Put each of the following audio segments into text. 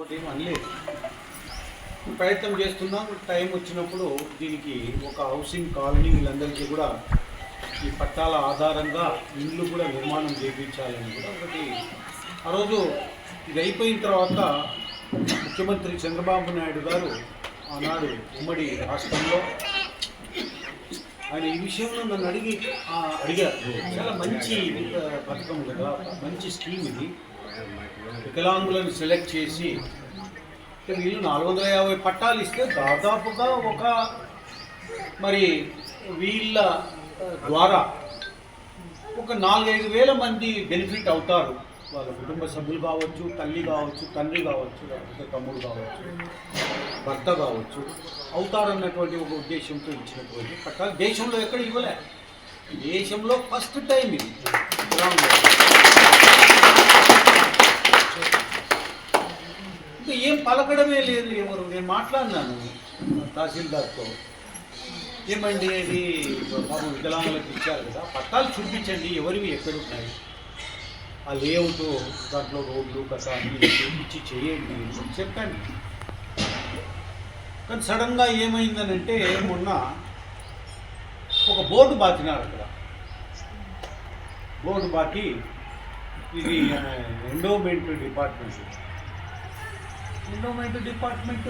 అనలేదు, ప్రయత్నం చేస్తున్నాం. టైం వచ్చినప్పుడు దీనికి ఒక హౌసింగ్ కాలనీ వీళ్ళందరికీ కూడా ఈ పట్టాల ఆధారంగా ఇల్లు కూడా నిర్మాణం చేయించాలని కూడా ఒకటి. ఆ రోజు ఇది అయిపోయిన తర్వాత ముఖ్యమంత్రి చంద్రబాబు నాయుడు గారు ఆనాడు ఉమ్మడి రాష్ట్రంలో ఆయన ఈ విషయంలో నన్ను అడిగారు. చాలా మంచి పథకం కదా, మంచి స్కీమ్ ఇది. వికలాంగులను సెలెక్ట్ చేసి వీళ్ళు 450 పట్టాలు ఇస్తే దాదాపుగా ఒక మరి వీళ్ళ ద్వారా ఒక 4-5 వేల మంది బెనిఫిట్ అవుతారు. వాళ్ళ కుటుంబ సభ్యులు కావచ్చు, తల్లి కావచ్చు, తండ్రి కావచ్చు, లేకపోతే తమ్ముడు కావచ్చు, భర్త కావచ్చు, అవుతారన్నటువంటి ఒక ఉద్దేశంతో ఇచ్చినటువంటి పట్టాలు దేశంలో ఎక్కడ ఇవ్వలే. దేశంలో ఫస్ట్ టైం ఇది. ఇంకా ఏం పలకడమే లేదు ఎవరు. నేను మాట్లాడినాను తహసీల్దార్తో, ఏమండి అది బాబు వికలాంగులకు ఇచ్చారు కదా, పట్టాలు చూపించండి ఎవరివి ఎక్కడున్నాయి, ఆ లేఅవుట్ దాంట్లో రోడ్లు కథ అన్నీ చూపించి చేయండి చెప్పండి. కానీ సడన్గా ఏమైందనంటే మొన్న ఒక బోర్డు బాతినారు అక్కడ. బోర్డు బాతి ఇది ఎండోమెంట్ డిపార్ట్మెంట్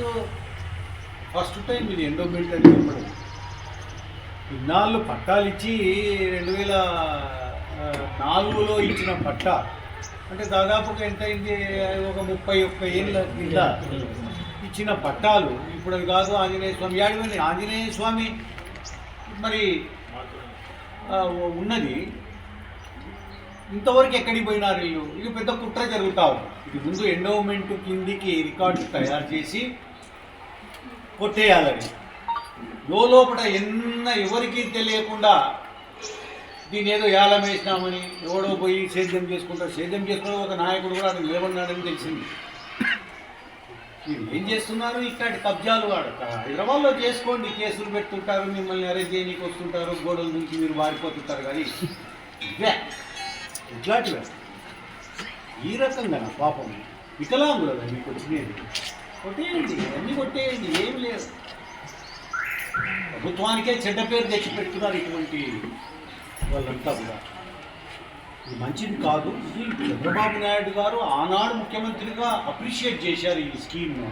ఫస్ట్ టైం ఇది ఎండోమెంట్ అని చెప్పడం. ఇన్నాళ్ళు పట్టాలు ఇచ్చి 2004లో ఇచ్చిన పట్టా అంటే దాదాపుగా ఎంత అయింది, ఒక 31 ఏళ్ళ కింద ఇచ్చిన పట్టాలు ఇప్పుడు అది కాదు. ఆంజనేయ స్వామి యాడివని ఆంజనేయ స్వామి మరి ఉన్నది ఇంతవరకు ఎక్కడికి పోయినారు వీళ్ళు. ఇది పెద్ద కుట్ర జరుగుతూ ఉంది. ఇది ముందు ఎండోమెంట్ కిందికి రికార్డు తయారు చేసి కొట్టేయాలని, లోపల ఎవరికీ తెలియకుండా దీని ఏదో ఏలం వేసినామని ఎవడో పోయి సేద్యం చేసుకుంటారు. సేద్యం చేసుకుని ఒక నాయకుడు కూడా అది నిలబడినాడని తెలిసింది. మీరు ఏం చేస్తున్నారు, ఇట్లాంటి కబ్జాలు హైదరాబాద్లో చేసుకోండి, కేసులు పెడుతుంటారు, మిమ్మల్ని అరెస్ట్ చేయడానికి వస్తుంటారు, గోడల నుంచి మీరు వారిపోతుంటారు. కానీ ఇవే ఇట్లాంటివే ఈ రకంగా పాపం వికలాంగులు మీకు వచ్చినది కొట్టేయండి, అన్నీ కొట్టేయండి, ఏం లేదు. ప్రభుత్వానికే చెడ్డ పేరు తెచ్చిపెట్టుకున్నారు ఇటువంటి వాళ్ళంతా కూడా. ఇది మంచిది కాదు. ఇది చంద్రబాబు నాయుడు గారు ఆనాడు ముఖ్యమంత్రిగా అప్రిషియేట్ చేశారు ఈ స్కీమ్ను.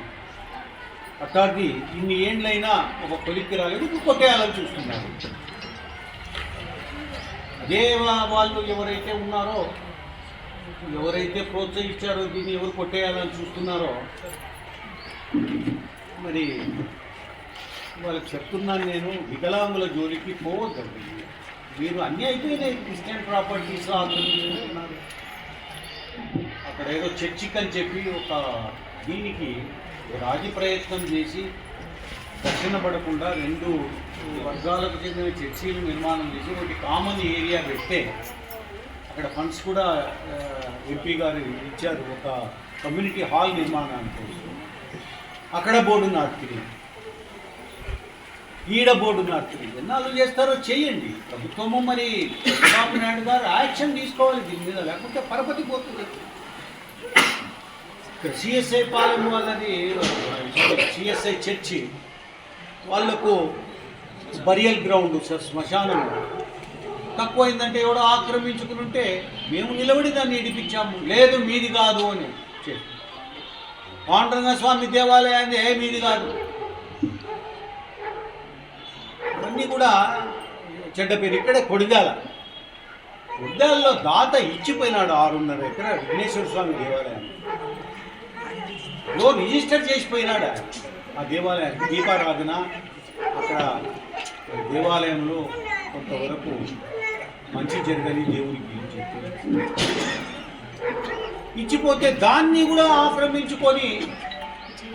అట్లాంటి ఇన్ని ఏండ్లైనా ఒక కొలిక్కి రాలేదు, ఇప్పుడు కొట్టేయాలని చూస్తున్నారు. అదే వాళ్ళు ఎవరైతే ఉన్నారో, ఎవరైతే ప్రోత్సహించారో దీన్ని ఎవరు కొట్టేయాలని చూస్తున్నారో, మరి వాళ్ళకి చెప్తున్నాను నేను, వికలాంగుల జోలికి పోవద్దండి. మీరు అన్నీ అయిపోయినాయి, క్రిస్టియన్ ప్రాపర్టీస్ ఆక్రమించుకుంటున్నారు. అక్కడ ఏదో చర్చిక్ అని చెప్పి ఒక దీనికి రాజీ ప్రయత్నం చేసి దక్షిణ పడకుండా 2 వర్గాలకు చెందిన చర్చీలు నిర్మాణం చేసి ఒకటి కామన్ ఏరియా పెడితే అక్కడ ఫండ్స్ కూడా ఎంపీ గారు ఇచ్చారు ఒక కమ్యూనిటీ హాల్ నిర్మాణానికి. అక్కడ బోర్డు నాటుతుంది, ఈడ బోర్డు నాటుతుంది. ఎన్నాళ్ళు చేస్తారో చేయండి. ప్రభుత్వము మరి చంద్రబాబు నాయుడు గారు యాక్షన్ తీసుకోవాలి దీని మీద, లేకుంటే పరపతి పోతుంది. సిఎస్ఐ పాలెం వాళ్ళది, సిఎస్ఐ చర్చి వాళ్లకు బరియల్ గ్రౌండ్ శ్మశానం తక్కువైందంటే ఎవడో ఆక్రమించుకుని ఉంటే మేము నిలబడి దాన్ని ఇడిపించాము. లేదు మీది కాదు అని చెప్పి పాండురంగ స్వామి దేవాలయాన్ని మీది కాదు. ఇవన్నీ కూడా చెడ్డ పేరు. ఇక్కడే కొడిదాలలో దాత ఇచ్చిపోయినాడు 6.5 ఎకరా విఘ్నేశ్వర స్వామి దేవాలయాన్ని. రిజిస్టర్ చేసిపోయినాడు ఆ దేవాలయానికి. దీపారాధన అక్కడ దేవాలయంలో కొంతవరకు మంచి జరగని దేవుడికి చెప్పి ఇచ్చిపోతే దాన్ని కూడా ఆక్రమించుకొని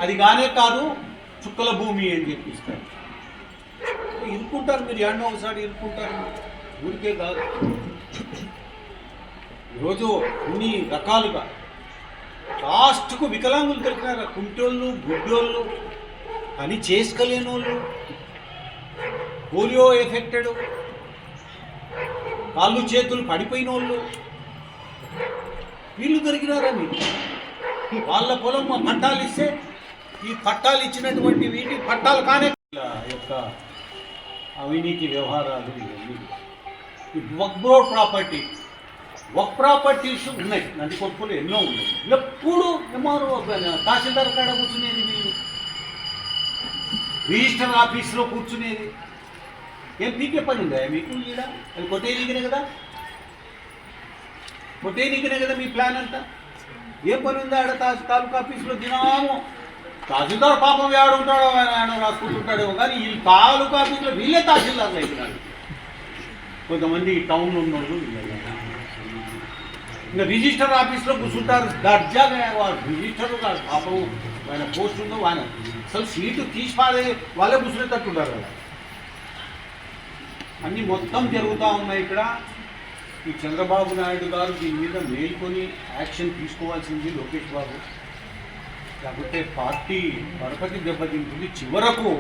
అది కానే కాదు చుక్కల భూమి అని చెప్పిస్తారు. ఇరుక్కుంటారు మీరు, ఏడనో ఒకసారి ఇరుక్కుంటారు. ఊరికే కాదు, ఈరోజు అన్ని రకాలుగా లాస్ట్కు వికలాంగులు దొరికినారు. కుంటోళ్ళు, గుడ్డోళ్ళు, పని చేసుకోలేని వాళ్ళు, పోలియో ఎఫెక్టెడ్, కాళ్ళు చేతులు పడిపోయిన వాళ్ళు, వీళ్ళు దొరికినారా మీకు? వాళ్ళ పొలం పట్టాలు ఇస్తే ఈ పట్టాలు ఇచ్చినటువంటి వీటి పట్టాలు కానే యొక్క అవినీతి వ్యవహారాలు ఇవన్నీ వక్ ప్రాపర్టీస్ ఉన్నాయి. నందికొట్పులు ఎన్నో ఉన్నాయి. ఎప్పుడు ఏమారు తహసీల్దార్ కాడ కూర్చునేది, వీళ్ళు రిజిస్టర్ ఆఫీస్లో కూర్చునేది. ఏం పీకే పని ఉందా మీకు? ఈడ అది కొట్టేయనికినే కదా, మీ ప్లాన్ అంతా. ఏం పని ఉందా ఆడ తాలూకా ఆఫీస్లో? దినాము తహసీల్దార్ పాపం ఏడుంటాడో ఆయన రాసుకుంటుంటాడేమో, కానీ ఈ తాలూకా ఆఫీస్లో వీళ్ళే తహసీల్దార్లు అయిపోయినాడు. కొంతమంది టౌన్లో ఉన్నోళ్ళు ఇంకా రిజిస్టర్ ఆఫీస్లో కూర్చుంటారు దర్జాగా. వాళ్ళు రిజిస్టర్ పాపం ఆయన పోస్ట్ ఉందో ఆయన అసలు సీటు తీసి వాళ్ళే కూర్చునేటట్టుంటారు కదా. అన్నీ మొత్తం జరుగుతూ ఉన్నాయి ఇక్కడ. ఈ చంద్రబాబు నాయుడు గారు దీని మీద మేల్కొని యాక్షన్ తీసుకోవాల్సింది లోకేష్ బాబు. లేకపోతే పార్టీ పరపతి దెబ్బతింటుంది. చివరకు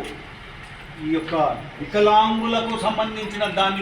ఈ యొక్క వికలాంగులకు సంబంధించిన దాన్ని